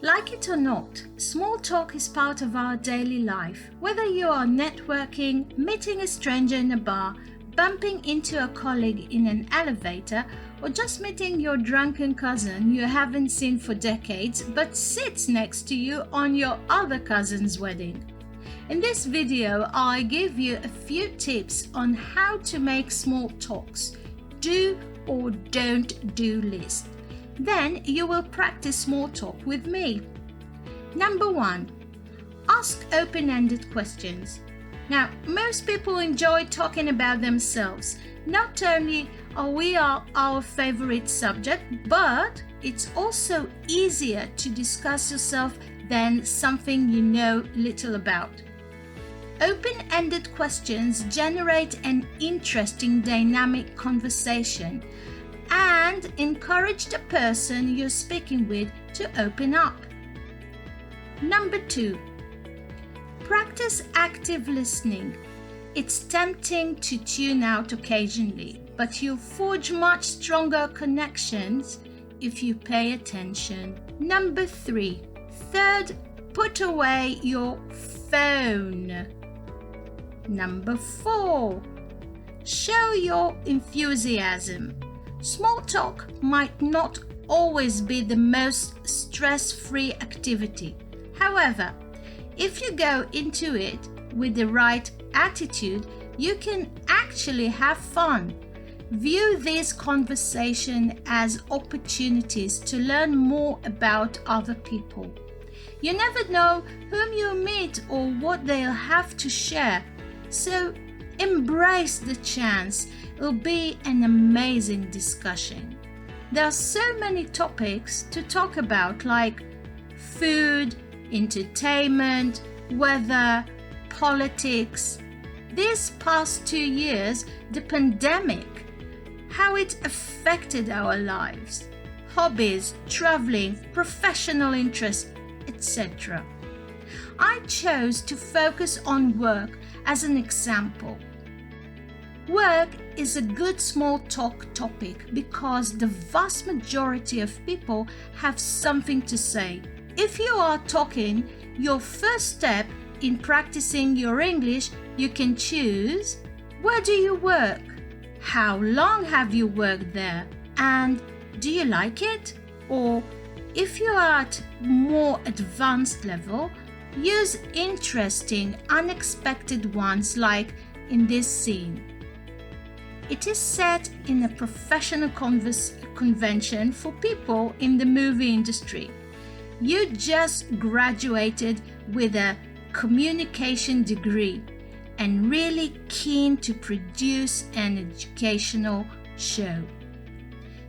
Like it or not, small talk is part of our daily life. Whether you are networking, meeting a stranger in a bar, bumping into a colleague in an elevator, or just meeting your drunken cousin you haven't seen for decades but sits next to you on your other cousin's wedding. In this video, I give you a few tips on how to make small talks, do or don't do list. Then you will practice small talk with me. Number 1. Ask open-ended questions. Now, most people enjoy talking about themselves. Not only are we our favorite subject, but it's also easier to discuss yourself than something you know little about. Open-ended questions generate an interesting dynamic conversation and encourage the person you're speaking with to open up. Number 2. Practice active listening. It's tempting to tune out occasionally, but you'll forge much stronger connections if you pay attention. Number 3. Third, put away your phone. Number 4. Show your enthusiasm. Small talk might not always be the most stress-free activity. However, if you go into it with the right attitude, you can actually have fun. View these conversations as opportunities to learn more about other people. You never know whom you'll meet or what they'll have to share, so embrace the chance. It'll be an amazing discussion. There are so many topics to talk about, like food, entertainment, weather, politics. These past 2 years, the pandemic, how it affected our lives, hobbies, traveling, professional interests, etc. I chose to focus on work as an example. Work is a good small talk topic because the vast majority of people have something to say. If you are talking, your first step in practicing your English, you can choose: where do you work? How long have you worked there? And do you like it? Or if you are at more advanced level, use interesting, unexpected ones like in this scene. It is set in a professional convention for people in the movie industry. You just graduated with a communication degree and really keen to produce an educational show.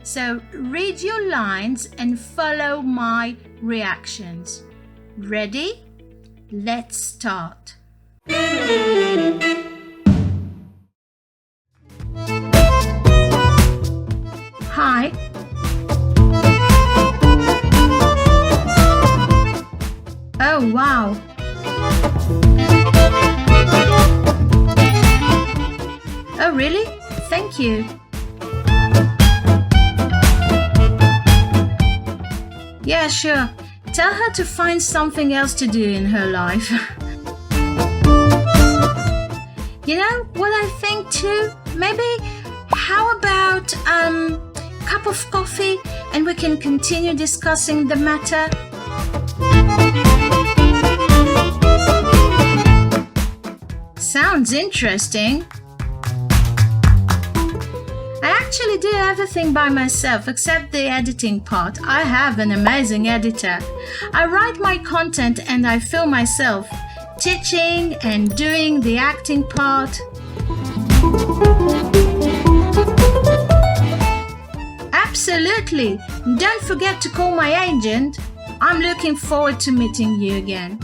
So read your lines and follow my reactions. Ready? Let's start. Hi. Oh, wow. Oh, really? Thank you. Yeah, sure. Tell her to find something else to do in her life. You know what I think too? Maybe how about a cup of coffee and we can continue discussing the matter? Sounds interesting. I actually do everything by myself except the editing part. I have an amazing editor. I write my content and I film myself, teaching and doing the acting part. Absolutely. Don't forget to call my agent. I'm looking forward to meeting you again.